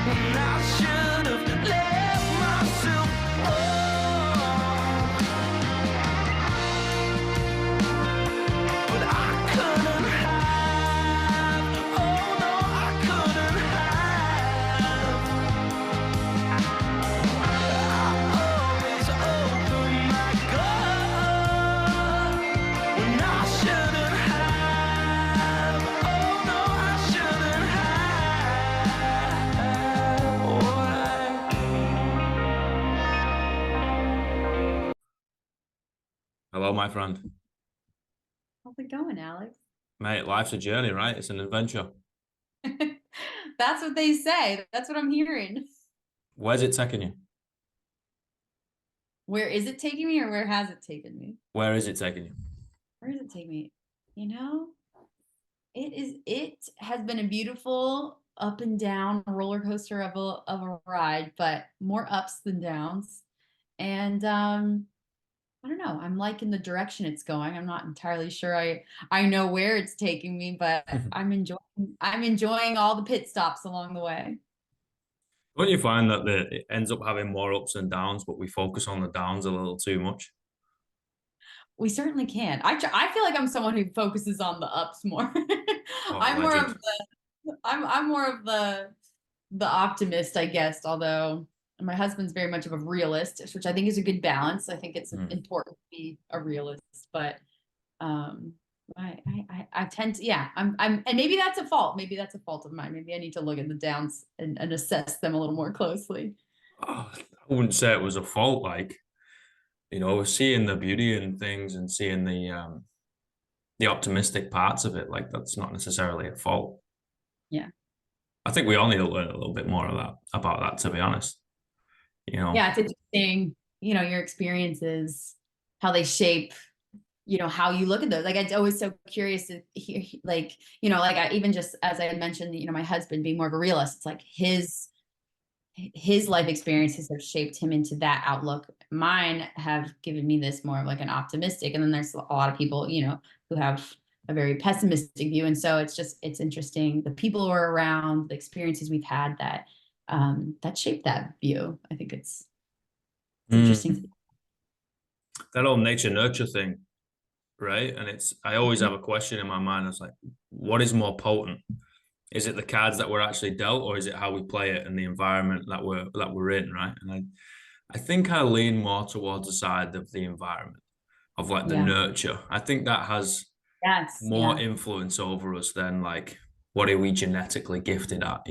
when I should have left myself alone. But I couldn't have, oh no, I couldn't have. I always open my gut when I shouldn't have, oh no, I shouldn't have. Hello, my friend. How's it going, Alex? Mate, life's a journey, right? It's an adventure. That's what they say. That's what I'm hearing. Where's it taking you? Where is it taking me, or where has it taken me? Where is it taking you? Where does it take me? You know, it has been a beautiful up and down roller coaster of a ride, but more ups than downs. And I don't know. I'm liking the direction it's going. I'm not entirely sure I know where it's taking me, but I'm enjoying all the pit stops along the way. Don't you find that it ends up having more ups and downs, but we focus on the downs a little too much? We certainly can. I feel like I'm someone who focuses on the ups more. Oh, I'm more legend. of I'm more of the optimist, I guess, although my husband's very much of a realist, which I think is a good balance. I think it's important to be a realist, but I tend to, yeah, I'm and maybe that's a fault. Maybe that's a fault of mine. Maybe I need to look at the downs and assess them a little more closely. Oh, I wouldn't say it was a fault. Like, you know, seeing the beauty in things and seeing the optimistic parts of it, like that's not necessarily a fault. Yeah. I think we all need to learn a little bit more about that, to be honest. You know. Yeah, it's interesting, your experiences, how they shape, how you look at those. Like, it's always so curious to hear, like, I even just, as I had mentioned, my husband being more of a realist, it's like his life experiences have shaped him into that outlook. Mine have given me this more of like an optimistic, and then there's a lot of people, who have a very pessimistic view. And so it's interesting, the people who are around, the experiences we've had that shaped that view. I think it's interesting. That whole nature nurture thing, right? And I always have a question in my mind. It's like, what is more potent? Is it the cards that we're actually dealt, or is it how we play it and the environment that we're in, right? And I think I lean more towards the side of the environment, of like the nurture. I think that has more influence over us than like what are we genetically gifted at,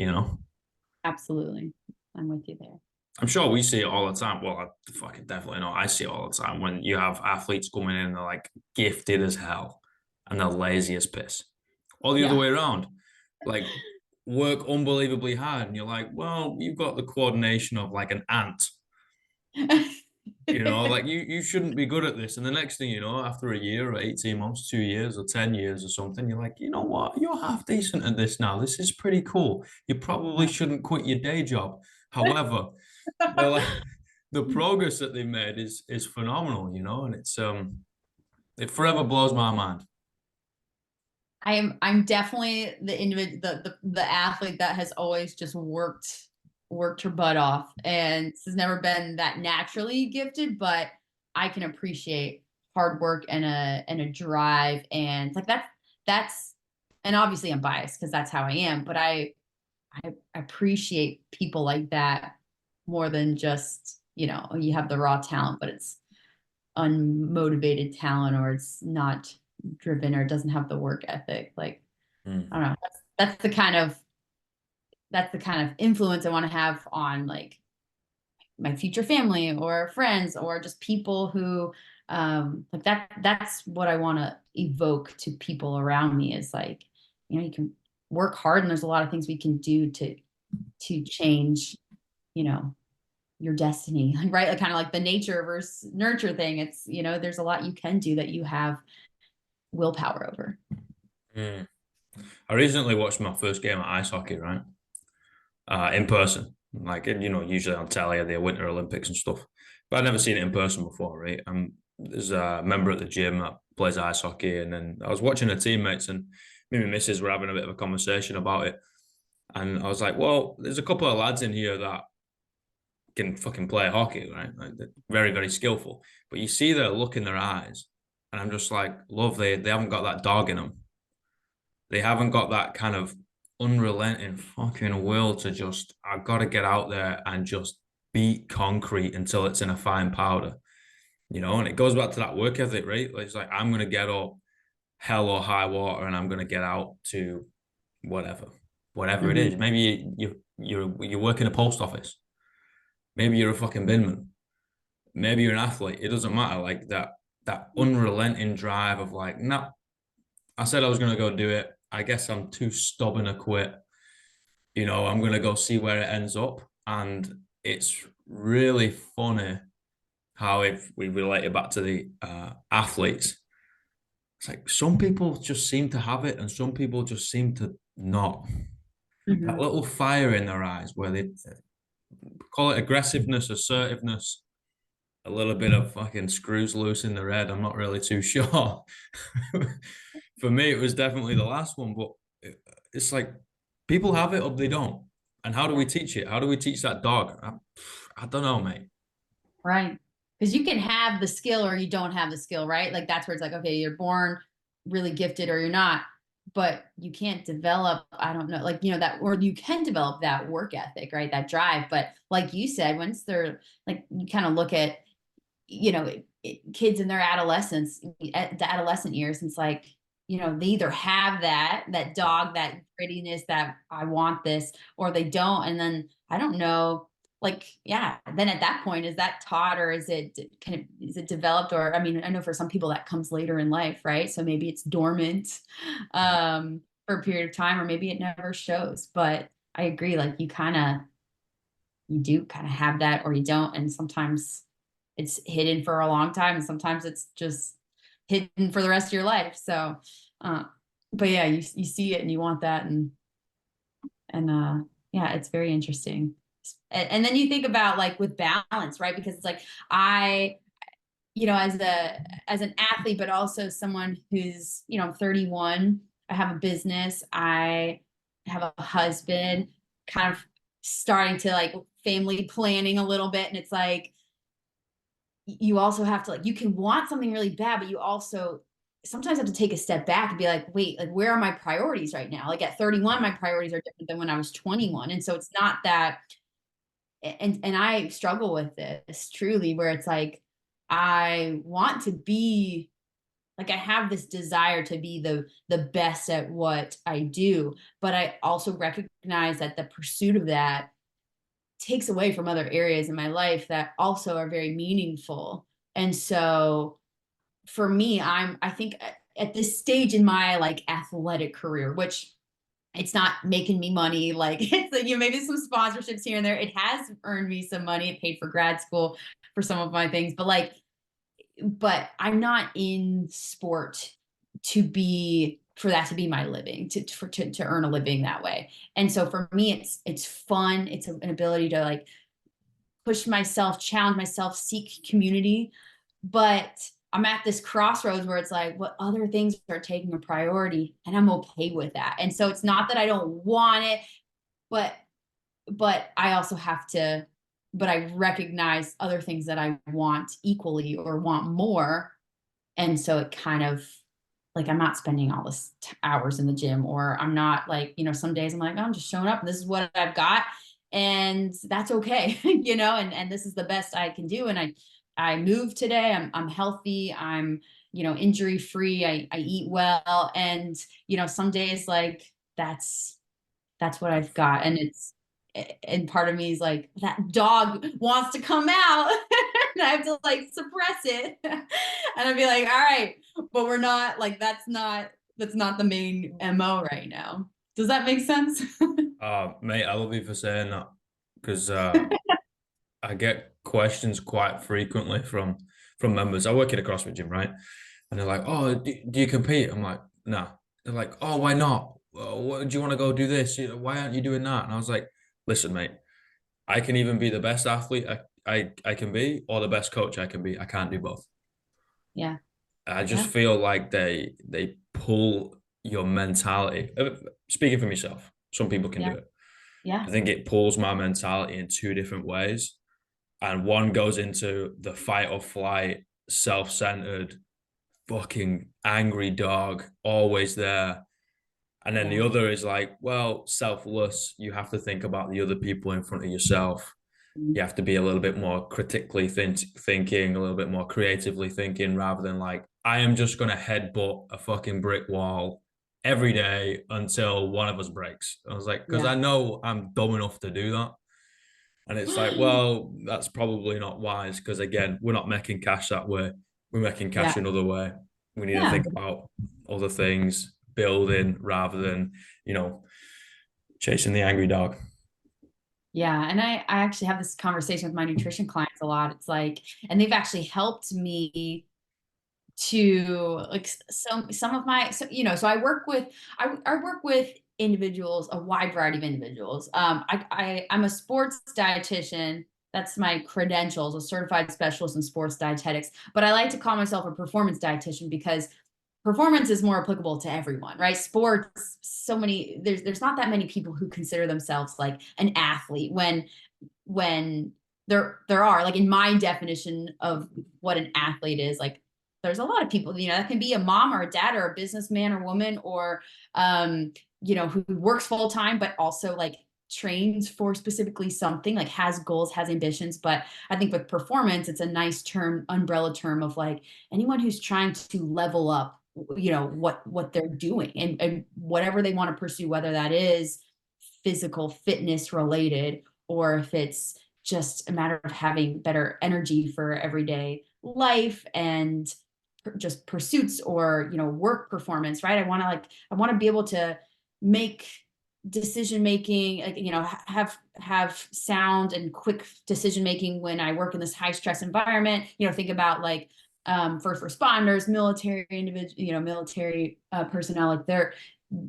Absolutely. I'm with you there. I'm sure we see it all the time. Well, I fucking definitely know. I see it all the time when you have athletes coming in and they're like gifted as hell and they're lazy as piss. Or the other way around. Like work unbelievably hard. And you're like, well, you've got the coordination of like an ant. Like you shouldn't be good at this. And the next thing you know, after a year or 18 months, 2 years or 10 years or something, you're like, you know what? You're half decent at this now. This is pretty cool. You probably shouldn't quit your day job. However, the progress that they've made is phenomenal, and it forever blows my mind. I'm definitely the individual, the athlete that has always just worked her butt off, and has never been that naturally gifted, but I can appreciate hard work and a drive, and like that's and obviously I'm biased because that's how I am, but I appreciate people like that more than just, you have the raw talent, but it's unmotivated talent, or it's not driven, or doesn't have the work ethic. Like, I don't know. That's the kind of influence I want to have on like my future family or friends, or just people who like that's what I want to evoke to people around me, is like, you can work hard, and there's a lot of things we can do to change, your destiny, right? Like kind of like the nature versus nurture thing. It's, there's a lot you can do that you have willpower over. I recently watched my first game of ice hockey, right? In person, like, usually on telly at the Winter Olympics and stuff, but I'd never seen it in person before, right? There's a member at the gym that plays ice hockey, and then I was watching her teammates, and me and my missus were having a bit of a conversation about it. And I was like, well, there's a couple of lads in here that can fucking play hockey, right? Like they're very, very skillful. But you see the look in their eyes, and I'm just like, love, they haven't got that dog in them. They haven't got that kind of unrelenting fucking will to just, I've got to get out there and just beat concrete until it's in a fine powder, you know? And it goes back to that work ethic, right? Like, it's like, I'm going to get up hell or high water and I'm going to get out to whatever it is. Maybe you work in a post office. Maybe you're a fucking binman. Maybe you're an athlete. It doesn't matter. Like that unrelenting drive of like, nah, I said I was gonna go do it. I guess I'm too stubborn to quit. You know, I'm gonna go see where it ends up. And it's really funny how if we relate it back to the athletes, it's like some people just seem to have it and some people just seem to not. That little fire in their eyes where they call it aggressiveness, assertiveness, a little bit of fucking screws loose in their head. I'm not really too sure. For me, it was definitely the last one, but it's like people have it or they don't. And how do we teach it? How do we teach that dog? I don't know, mate. Right. Because you can have the skill or you don't have the skill, right? Like that's where it's like, okay, you're born really gifted or you're not, but you can't develop, I don't know, like, you know, that, or you can develop that work ethic, right? That drive. But like you said, once they're like, you kind of look at, you know, kids in their adolescence, the adolescent years, it's like, you know, they either have that dog, that grittiness, that I want this, or they don't. And then I don't know, like, yeah, then at that point, is that taught or is it is it developed? Or I mean, I know for some people that comes later in life, right? So maybe it's dormant for a period of time, or maybe it never shows. But I agree, like you do kind of have that or you don't. And sometimes it's hidden for a long time and sometimes it's just hidden for the rest of your life. So but yeah, you see it and you want that, and yeah, it's very interesting. And then you think about like with balance, right? Because it's like I, you know, as an athlete, but also someone who's, you know, I'm 31, I have a business, I have a husband, kind of starting to like family planning a little bit. And it's like, you also have to like, you can want something really bad, but you also sometimes have to take a step back and be like, wait, like where are my priorities right now? Like at 31, my priorities are different than when I was 21. And so it's not that, and I struggle with this truly, where it's like, I want to be like, I have this desire to be the best at what I do, but I also recognize that the pursuit of that takes away from other areas in my life that also are very meaningful. And so for me, I think at this stage in my like athletic career, which it's not making me money, like it's like, you know, maybe some sponsorships here and there. It has earned me some money. It paid for grad school for some of my things, but like, but I'm not in sport to be, for that to be my living, to earn a living that way. And so for me, it's fun. It's an ability to like push myself, challenge myself, seek community. But I'm at this crossroads where it's like, what other things are taking a priority, and I'm okay with that. And so it's not that I don't want it, but I also have to, but I recognize other things that I want equally or want more. And so it kind of like, I'm not spending all this hours in the gym, or I'm not like, you know, some days I'm like, oh, I'm just showing up and this is what I've got. And that's okay. You know, and this is the best I can do. And I moved today. I'm healthy. I'm, you know, injury free. I eat well. And, you know, some days like that's what I've got. And it's, and part of me is like, that dog wants to come out and I have to like suppress it. And I'd be like, all right, but we're not like, that's not the main MO right now. Does that make sense? Mate, I love you for saying that because I get questions quite frequently from members. I work in a CrossFit gym, right? And they're like, "Oh, do you compete?" I'm like, "Nah." They're like, "Oh, why not? What, do you want to go do this? Why aren't you doing that?" And I was like, "Listen, mate, I can even be the best athlete I can be, or the best coach I can be. I can't do both. Yeah. I just Yeah. feel like they pull your mentality. Speaking for myself, some people can do Yeah. it. Yeah. I think it pulls my mentality in two different ways. And one goes into the fight or flight, self-centered, fucking angry dog, always there. And then the Yeah. other is like, well, selfless. You have to think about the other people in front of yourself. You have to be a little bit more critically thinking, a little bit more creatively thinking, rather than like, I am just going to headbutt a fucking brick wall every day until one of us breaks. I was like, because Yeah. I know I'm dumb enough to do that. And it's like, well, that's probably not wise because, again, we're not making cash that way. We're making cash Yeah. another way. We need to Yeah. think about other things, building rather than, chasing the angry dog. Yeah. And I actually have this conversation with my nutrition clients a lot. It's like, and they've actually helped me to like some of my, so, so I work with individuals, a wide variety of individuals. I'm a sports dietitian. That's my credentials, a certified specialist in sports dietetics, but I like to call myself a performance dietitian because performance is more applicable to everyone, right? Sports, there's not that many people who consider themselves like an athlete when there are, like, in my definition of what an athlete is, like, there's a lot of people, that can be a mom or a dad or a businessman or woman, or who works full time but also like trains for specifically something, like has goals, has ambitions. But I think with performance, it's a nice umbrella term of like anyone who's trying to level up, what they're doing, and whatever they want to pursue, whether that is physical fitness related, or if it's just a matter of having better energy for everyday life and just pursuits, or work performance, right? I want to be able to make decision making, like, have sound and quick decision making when I work in this high stress environment. Think about like first responders, military individual, military personnel. Like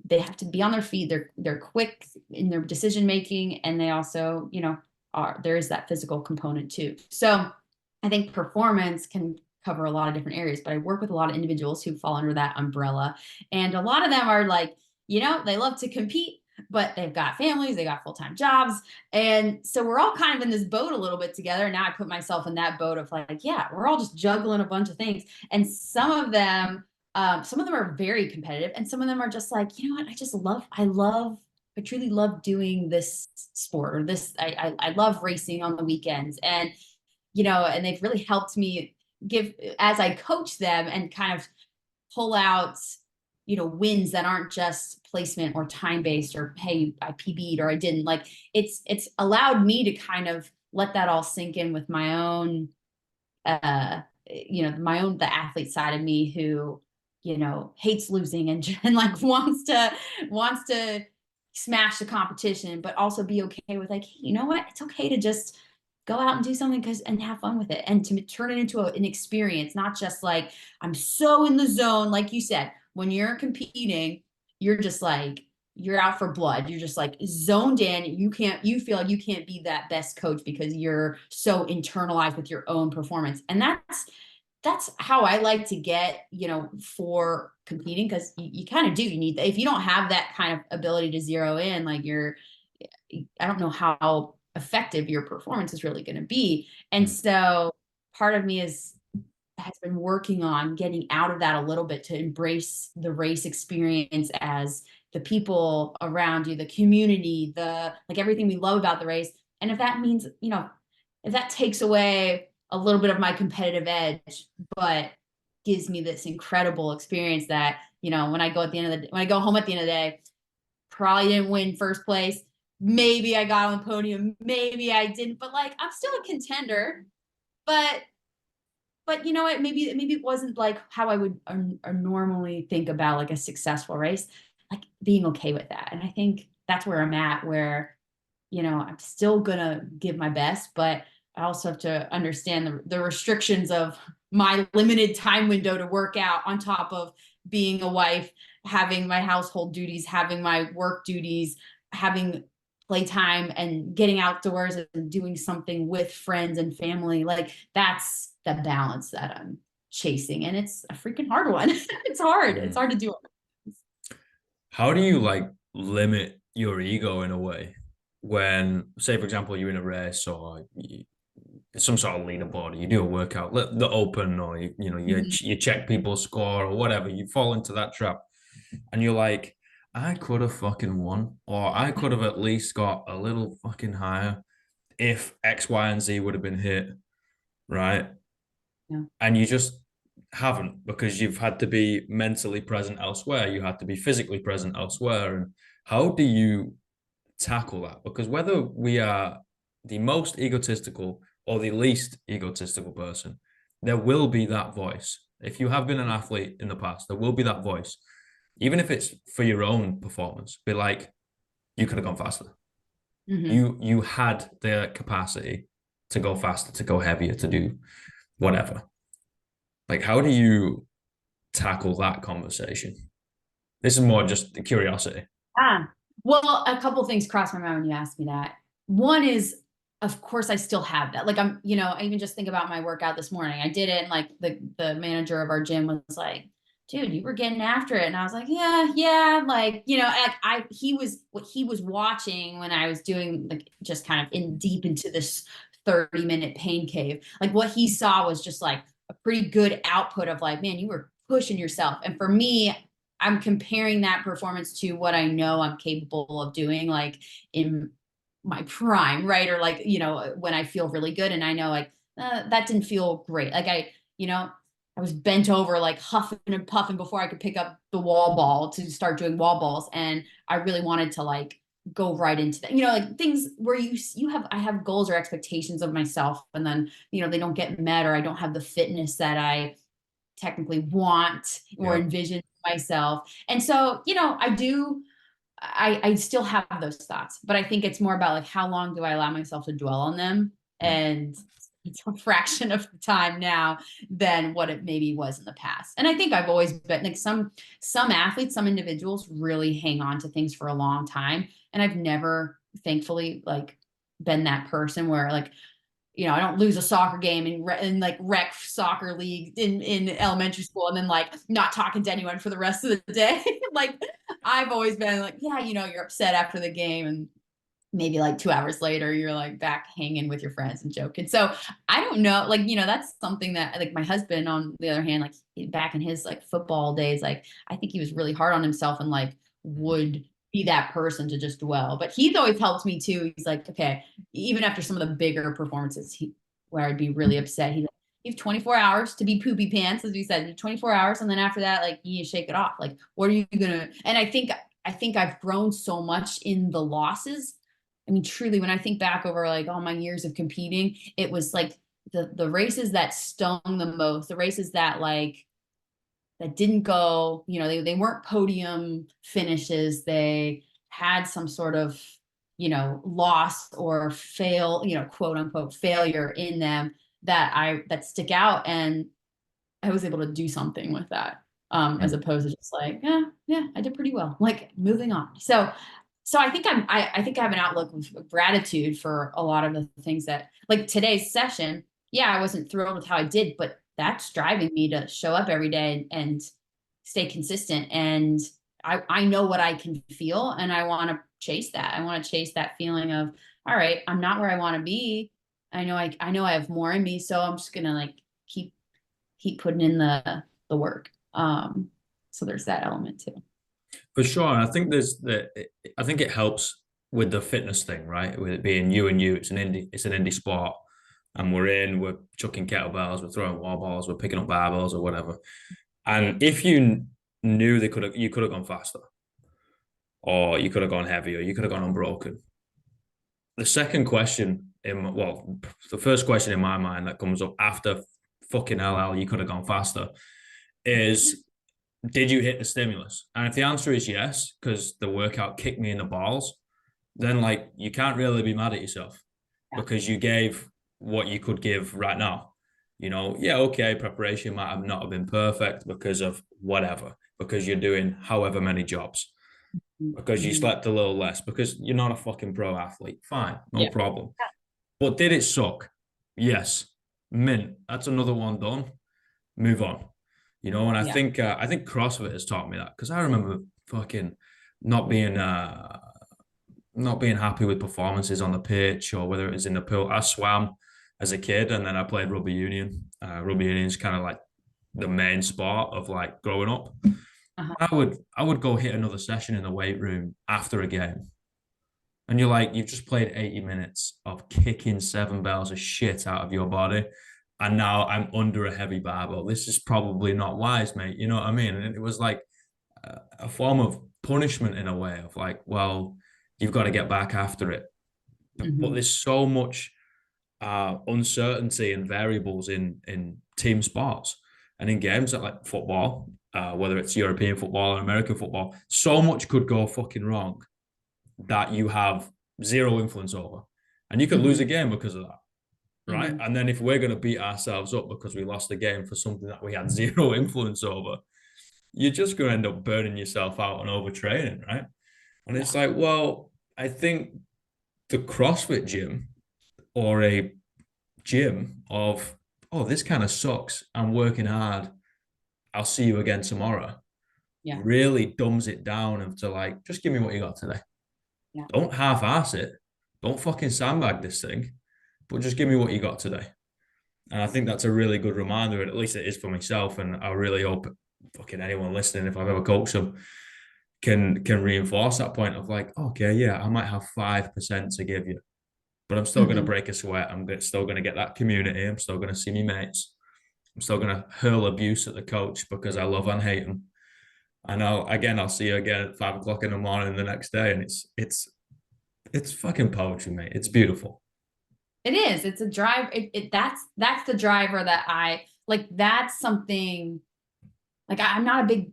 they have to be on their feet. They're quick in their decision making, and they also, there is that physical component too. So I think performance can cover a lot of different areas, but I work with a lot of individuals who fall under that umbrella. And a lot of them are like, they love to compete, but they've got families, they got full-time jobs. And so we're all kind of in this boat a little bit together. Now I put myself in that boat of like, yeah, we're all just juggling a bunch of things. And some of them are very competitive, and some of them are just like, you know what, I truly love doing this sport, or this, I love racing on the weekends. And they've really helped me give, as I coach them, and kind of pull out, wins that aren't just placement or time based, or hey, I PB'd or I didn't. Like, it's allowed me to kind of let that all sink in with my own, the athlete side of me, who, hates losing, and like wants to smash the competition, but also be okay with like, hey, you know what? It's okay to just go out and do something and have fun with it, and to turn it into an experience, not just like I'm so in the zone. Like you said, when you're competing, you're just like, you're out for blood. You're just like zoned in. You feel like you can't be that best coach because you're so internalized with your own performance. And that's how I like to get, for competing, because you kind of do. You need, if you don't have that kind of ability to zero in, like I don't know how effective your performance is really going to be. And so part of me has been working on getting out of that a little bit, to embrace the race experience as the people around you, the community, like everything we love about the race. And if that means, if that takes away a little bit of my competitive edge, but gives me this incredible experience that, when I go home at the end of the day, probably didn't win first place. Maybe I got on the podium, maybe I didn't, but like, I'm still a contender. But you know what? Maybe it wasn't like how I would normally think about like a successful race, like being okay with that. And I think that's where I'm at, where, I'm still gonna give my best, but I also have to understand the restrictions of my limited time window to work out, on top of being a wife, having my household duties, having my work duties, having playtime, and getting outdoors and doing something with friends and family. Like, that's the balance that I'm chasing. And it's a freaking hard one. It's hard. It's hard to do. How do you like limit your ego in a way when, say, for example, you're in a race or some sort of leaderboard, or you do a workout, the open, or you check people's score or whatever, you fall into that trap, and you're like, I could have fucking won, or I could have at least got a little fucking higher if X, Y, and Z would have been hit, right? Yeah. And you just haven't, because you've had to be mentally present elsewhere. You had to be physically present elsewhere. And how do you tackle that? Because whether we are the most egotistical or the least egotistical person, there will be that voice. If you have been an athlete in the past, there will be that voice, even if it's for your own performance. Be like, you could have gone faster. You had the capacity to go faster, to go heavier, to do whatever. Like, how do you tackle that conversation? This is more just the curiosity. Well, a couple things crossed my mind when you asked me that. One is, of course, I still have that. Like, I even just think about my workout this morning. I did it, and like the manager of our gym was like, dude, you were getting after it. And I was like, yeah. Like, he was watching when I was doing, like, just kind of deep into this 30-minute pain cave. Like, what he saw was just like a pretty good output of like, man, you were pushing yourself. And for me, I'm comparing that performance to what I know I'm capable of doing, like in my prime, right? Or like, when I feel really good, and I know like that didn't feel great. Like I was bent over, like huffing and puffing before I could pick up the wall ball to start doing wall balls. And I really wanted to like go right into that, like things where I have goals or expectations of myself, and then, they don't get met, or I don't have the fitness that I technically want or envision myself. And so, I still have those thoughts, but I think it's more about like, how long do I allow myself to dwell on them? And it's a fraction of the time now than what it maybe was in the past. And I think I've always been like, some athletes, some individuals really hang on to things for a long time. And I've never, thankfully, like been that person where like, I don't lose a soccer game in like rec soccer league in elementary school and then like not talking to anyone for the rest of the day. Like, I've always been like, yeah, you're upset after the game, and maybe like 2 hours later, you're like back hanging with your friends and joking. So I don't know, like, that's something that, like, my husband, on the other hand, like back in his like football days, like, I think he was really hard on himself and like would be that person to just dwell. But he's always helped me too. He's like, okay, even after some of the bigger performances, where I'd be really upset, he's like, you have 24 hours to be poopy pants, as we said, 24 hours. And then after that, like, you shake it off. Like, what are you gonna, and I think I've grown so much in the losses. I mean, truly, when I think back over like all my years of competing, it was like the races that stung the most, the races that like that didn't go, they weren't podium finishes. They had some sort of, loss or fail, quote unquote failure in them that stick out. And I was able to do something with that. As opposed to just like, yeah, I did pretty well, like moving on. So I think I think I have an outlook of gratitude for a lot of the things that, like today's session. Yeah, I wasn't thrilled with how I did, but that's driving me to show up every day and stay consistent. And I know what I can feel, and I want to chase that. I want to chase that feeling of, all right, I'm not where I want to be. I know I have more in me, so I'm just gonna like keep putting in the work. So there's that element too. For sure. I think I think it helps with the fitness thing, right? With it being you and you, it's an indie sport. And we're chucking kettlebells, we're throwing wall balls, we're picking up barbells or whatever. And if you knew you could have gone faster, or you could have gone heavier, you could have gone unbroken. The second question the first question in my mind that comes up after fucking hell, you could have gone faster, is, did you hit the stimulus? And if the answer is yes, because the workout kicked me in the balls, then like you can't really be mad at yourself, because you gave what you could give right now. Okay, preparation might have not have been perfect because of whatever, because you're doing however many jobs, because you slept a little less, because you're not a fucking pro athlete. Fine, no problem. But did it suck? Yes. Mint. That's another one done. Move on. And I think CrossFit has taught me that, because I remember fucking not being not being happy with performances on the pitch or whether it was in the pool. I swam as a kid and then I played rugby union. Rugby union is kind of like the main sport of like growing up. Uh-huh. I would go hit another session in the weight room after a game. And you're like, you've just played 80 minutes of kicking 7 bales of shit out of your body. And now I'm under a heavy barbell. This is probably not wise, mate. You know what I mean? And it was like a form of punishment in a way of like, well, you've got to get back after it. But there's so much uncertainty and variables in team sports and in games that like football, whether it's European football or American football, so much could go fucking wrong that you have zero influence over. And you could lose a game because of that. Right. And then if we're going to beat ourselves up because we lost the game for something that we had zero influence over, you're just going to end up burning yourself out and overtraining. Right. And it's like, well, I think the CrossFit gym or a gym of, oh, this kind of sucks. I'm working hard. I'll see you again tomorrow. Yeah. Really dumbs it down into like, just give me what you got today. Yeah. Don't half-ass it. Don't fucking sandbag this thing, but just give me what you got today. And I think that's a really good reminder, and at least it is for myself. And I really hope fucking anyone listening, if I've ever coached them, can reinforce that point of like, okay, yeah, I might have 5% to give you, but I'm still going to break a sweat. I'm still going to get that community. I'm still going to see me mates. I'm still going to hurl abuse at the coach because I love and hate him. And I'll see you again at 5 o'clock in the morning the next day. And it's fucking poetry, mate. It's beautiful. It is. It's a drive. That's the driver that I like. That's something like I'm not a big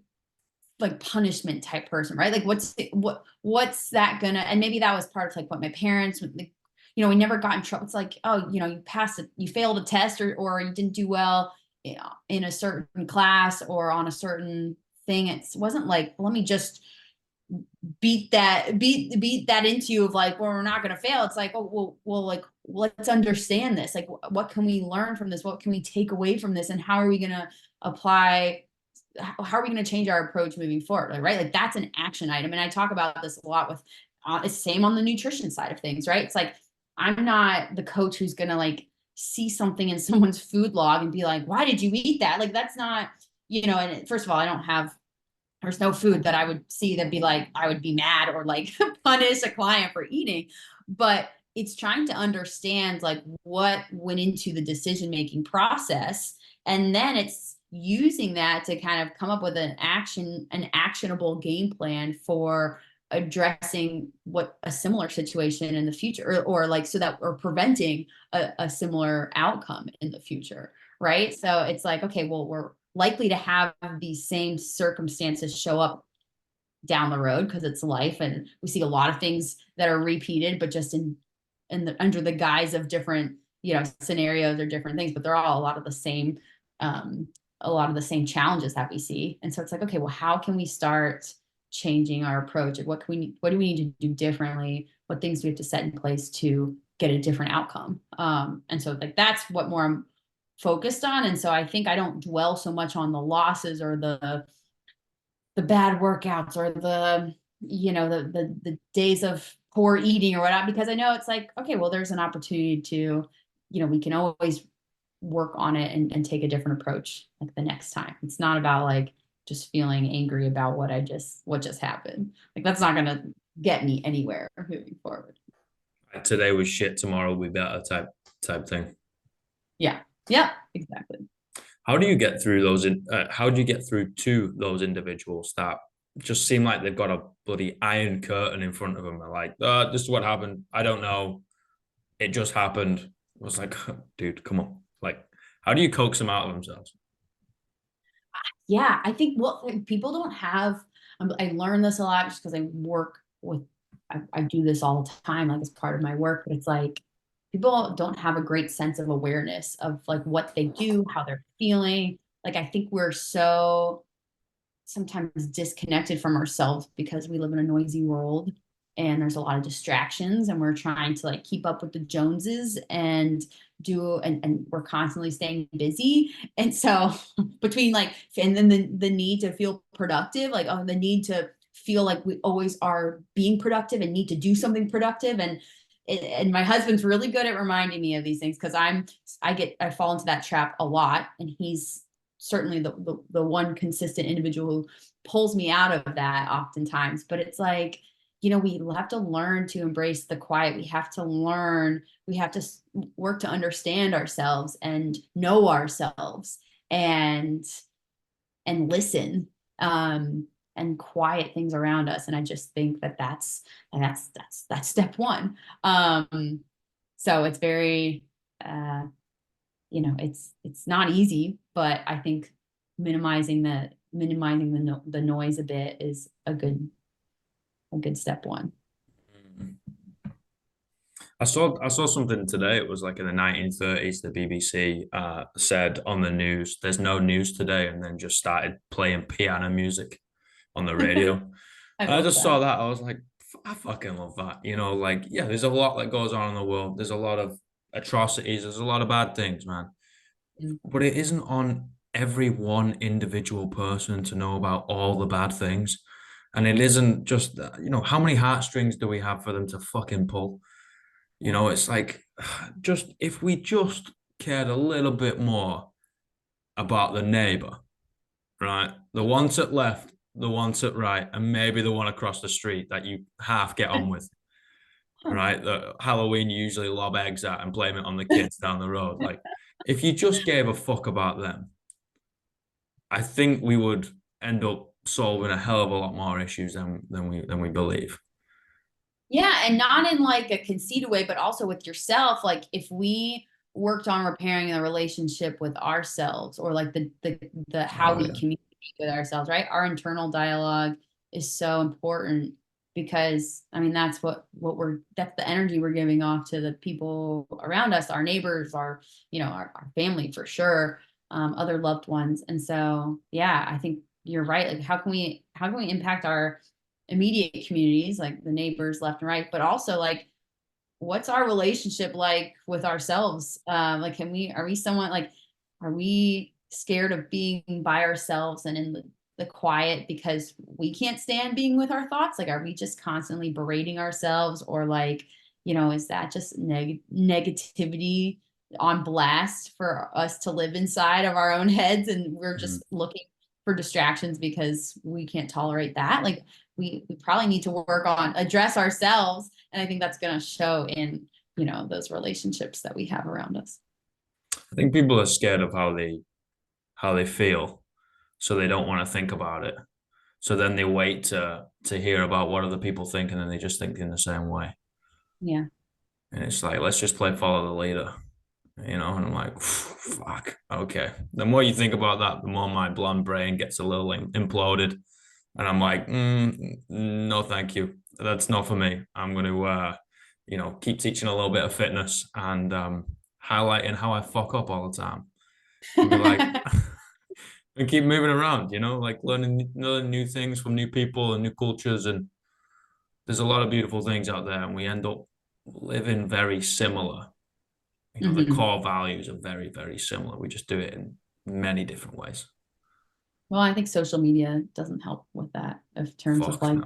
like punishment type person, right? Like what's that gonna, and maybe that was part of like what my parents, like, you know, we never got in trouble. It's like, oh, you know, you passed it, you failed a test or you didn't do well, you know, in a certain class or on a certain thing. It wasn't like, let me just beat that into you of like, well, we're not going to fail. It's like, oh, well, like, let's understand this. Like, what can we learn from this? What can we take away from this? And how are we going to apply? How are we going to change our approach moving forward? Right? Like that's an action item. And I talk about this a lot with, it's same on the nutrition side of things, right? It's like, I'm not the coach who's going to like see something in someone's food log and be like, why did you eat that? Like, that's not, you know, and first of all, there's no food that I would see that be like, I would be mad or like punish a client for eating, but it's trying to understand like what went into the decision-making process. And then it's using that to kind of come up with an actionable game plan for addressing what a similar situation in the future or like, so that we're preventing a similar outcome in the future. Right. So it's like, okay, well, we're likely to have these same circumstances show up down the road because it's life. And we see a lot of things that are repeated, but just under the guise of different, you know, scenarios or different things, but they're all a lot of the same challenges that we see. And so it's like, okay, well, how can we start changing our approach? What do we need to do differently? What things do we have to set in place to get a different outcome? And so like, that's what more I'm focused on. And so I think I don't dwell so much on the losses or the bad workouts or the, you know, the days of poor eating or whatnot, because I know it's like, okay, well, there's an opportunity to, you know, we can always work on it and take a different approach like the next time. It's not about like just feeling angry about what just happened. Like that's not going to get me anywhere moving forward. Today was shit, tomorrow will be better type thing. Yeah, exactly. How do you get through those? How do you get through to those individuals that just seem like they've got a bloody iron curtain in front of them? They're like, this is what happened. I don't know. It just happened. I was like, dude, come on. Like, how do you coax them out of themselves? Yeah, I think people don't have. I learned this a lot just because I work with. I do this all the time, like as part of my work. But it's like people don't have a great sense of awareness of like what they do, how they're feeling. Like I think we're so sometimes disconnected from ourselves because we live in a noisy world and there's a lot of distractions and we're trying to like keep up with the Joneses and we're constantly staying busy. And so between like, and then the need to feel productive, like, oh, the need to feel like we always are being productive and need to do something productive. And my husband's really good at reminding me of these things, because I fall into that trap a lot, and he's certainly the one consistent individual who pulls me out of that oftentimes. But it's like, we have to learn to embrace the quiet. We have to work to understand ourselves and know ourselves, and listen, and quiet things around us. And I just think that's step one. So it's very, it's not easy, but I think minimizing the noise a bit is a good step one. I saw something today. It was like in the 1930s, the BBC said on the news, "There's no news today," and then just started playing piano music on the radio. I just saw that. I was like, I fucking love that. Like, yeah, there's a lot that goes on in the world. There's a lot of atrocities. There's a lot of bad things, man. But it isn't on every one individual person to know about all the bad things. And it isn't just, how many heartstrings do we have for them to fucking pull? It's like, if we just cared a little bit more about the neighbor, right? The one to the left, the one to the right, and maybe the one across the street that you half get on with, right? The Halloween you usually lob eggs at and blame it on the kids down the road. Like, if you just gave a fuck about them, I think we would end up solving a hell of a lot more issues than we believe. Yeah, and not in like a conceited way, but also with yourself. Like, if we worked on repairing the relationship with ourselves, or like the how we communicate with ourselves, right? Our internal dialogue is so important, because I mean that's that's the energy we're giving off to the people around us, our neighbors, our family for sure, other loved ones. And so yeah, I think you're right. Like, how can we impact our immediate communities, like the neighbors left and right, but also like, what's our relationship like with ourselves? Like, are we scared of being by ourselves and in the quiet because we can't stand being with our thoughts? Like, are we just constantly berating ourselves, or like, is that just negativity on blast for us to live inside of our own heads, and we're just looking for distractions because we can't tolerate that? Like, we probably need to work on address ourselves. And I think that's going to show in, those relationships that we have around us. I think people are scared of how they feel, so they don't want to think about it. So then they wait to hear about what other people think, and then they just think in the same way. Yeah. And it's like, let's just play follow the leader, and I'm like, fuck, okay. The more you think about that, the more my blonde brain gets a little imploded. And I'm like, no, thank you. That's not for me. I'm going to, keep teaching a little bit of fitness and highlighting how I fuck up all the time. And be like, and keep moving around, like learning new things from new people and new cultures. And there's a lot of beautiful things out there, and we end up living very similar. The core values are very, very similar. We just do it in many different ways. Well, I think social media doesn't help with that, in terms of like,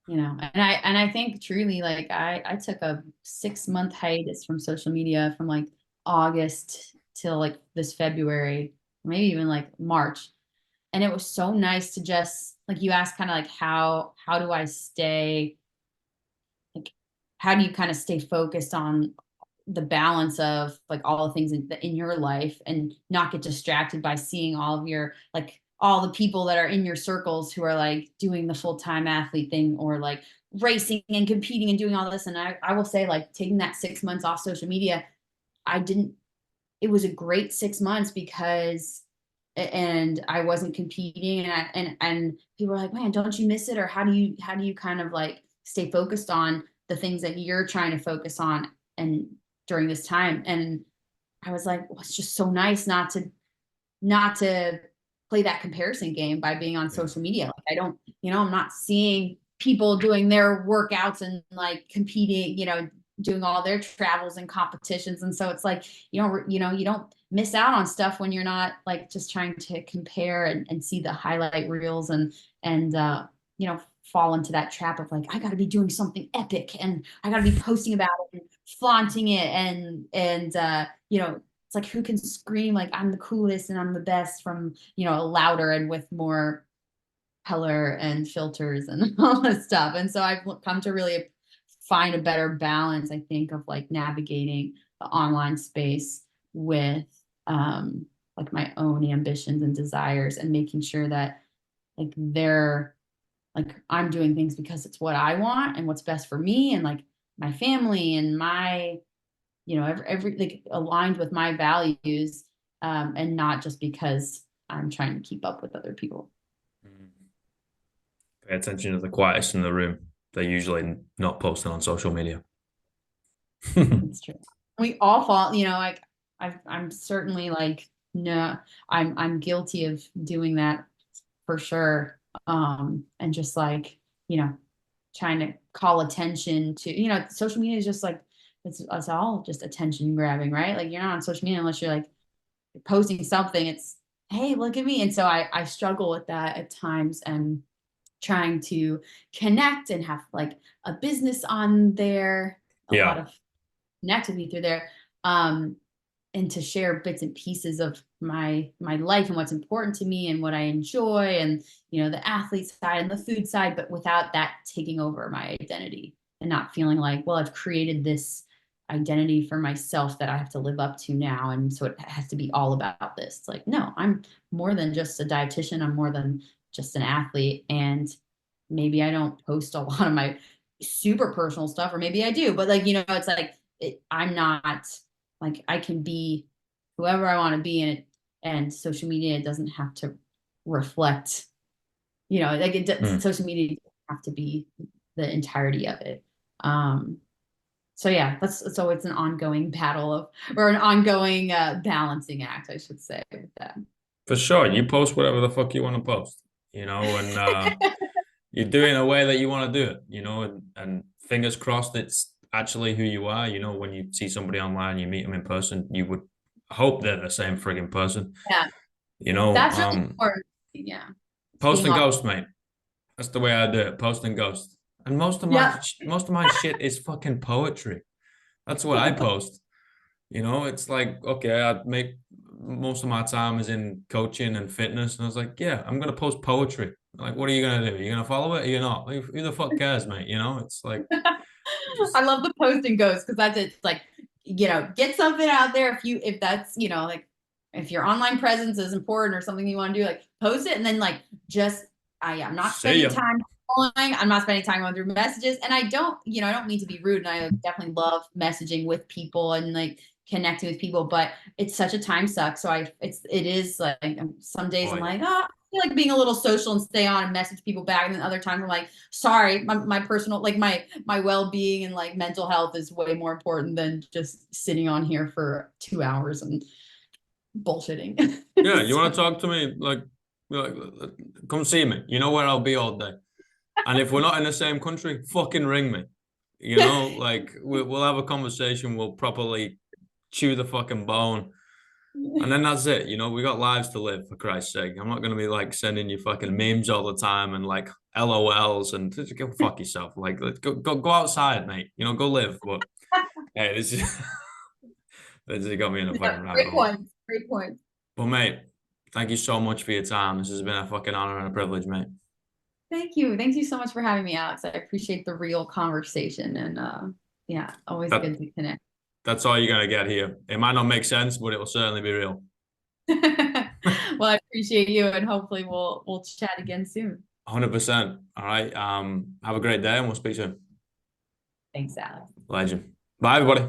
no. And I think truly, like, I took a 6-month hiatus from social media from like August till like this February, maybe even like March. And it was so nice to just, like, you asked kind of like, how do I stay, like, how do you kind of stay focused on the balance of like all the things in your life, and not get distracted by seeing all of your, like, all the people that are in your circles who are like doing the full-time athlete thing, or like racing and competing and doing all this. And I will say, like, taking that 6 months off social media, it was a great 6 months, because and I wasn't competing, and people were like, man, don't you miss it? Or how do you kind of like stay focused on the things that you're trying to focus on and during this time? And I was like, well, it's just so nice not to play that comparison game by being on social media. Like, I don't, I'm not seeing people doing their workouts and like competing, doing all their travels and competitions. And so it's like, you don't miss out on stuff when you're not like just trying to compare and see the highlight reels and fall into that trap of like, I got to be doing something epic and I got to be posting about it and flaunting it. And it's like, who can scream like I'm the coolest and I'm the best from, louder and with more color and filters and all this stuff. And so I've come to really find a better balance, I think, of like navigating the online space with like my own ambitions and desires, and making sure that like I'm doing things because it's what I want and what's best for me and like my family and my, every like aligned with my values, and not just because I'm trying to keep up with other people. Pay attention to the quietest in the room. They're usually not posting on social media. It's true. We all fall, like I'm certainly like, no, I'm guilty of doing that for sure. And just like, trying to call attention to, social media is just like, it's all just attention grabbing, right? Like you're not on social media unless you're like posting something. It's, hey, look at me. And so I struggle with that at times, and trying to connect and have like a business on there, a lot of connect with me through there, and to share bits and pieces of my life and what's important to me and what I enjoy, and the athlete side and the food side, but without that taking over my identity, and not feeling like, well, I've created this identity for myself that I have to live up to now, and so it has to be all about this. It's like, no, I'm more than just a dietitian. I'm more than just an athlete. And maybe I don't post a lot of my super personal stuff, or maybe I do, but like, it's like I'm not like, I can be whoever I want to be in it, and social media doesn't have to reflect, like social media doesn't have to be the entirety of it. So yeah, so it's an ongoing battle or an ongoing balancing act, I should say, with that. For sure. You post whatever the fuck you want to post, and you do it in a way that you want to do it, and fingers crossed it's actually who you are. When you see somebody online, you meet them in person, you would hope they're the same frigging person. Yeah. That's really important. Yeah. Post and ghost, mate. That's the way I do it. Post and ghost. And most of my shit is fucking poetry. That's what I post. It's like, okay, I make most of my time is in coaching and fitness. And I was like, yeah, I'm going to post poetry. Like, what are you going to do? Are you going to follow it or you're not? Who the fuck cares, mate? It's like. I love the post and ghost, because that's it. It's like, get something out there. If that's, like if your online presence is important or something you want to do, like post it, and then like I'm not spending time calling. I'm not spending time going through messages. And I don't mean to be rude. And I definitely love messaging with people and like connecting with people, but it's such a time suck. So it is like some days I'm like, I feel like being a little social and stay on and message people back. And then other times I'm like, sorry, my personal, like my well-being and like mental health is way more important than just sitting on here for 2 hours and bullshitting. Yeah, you want to talk to me? Like, come see me. You know where I'll be all day. And if we're not in the same country, fucking ring me. Like we'll have a conversation. We'll properly chew the fucking bone. And then that's it. We got lives to live, for Christ's sake. I'm not going to be like sending you fucking memes all the time and like LOLs and just go fuck yourself. Like, let's go outside, mate. Go live. But hey, this has got me in a fucking rabbit hole. Great point. But mate, thank you so much for your time. This has been a fucking honor and a privilege, mate. Thank you. Thank you so much for having me, Alex. I appreciate the real conversation, and yeah, always good to connect. That's all you're gonna get here. It might not make sense, but it will certainly be real. Well, I appreciate you, and hopefully we'll chat again soon. 100%. All right. Have a great day, and we'll speak soon. Thanks, Alex. Legend. Bye, everybody.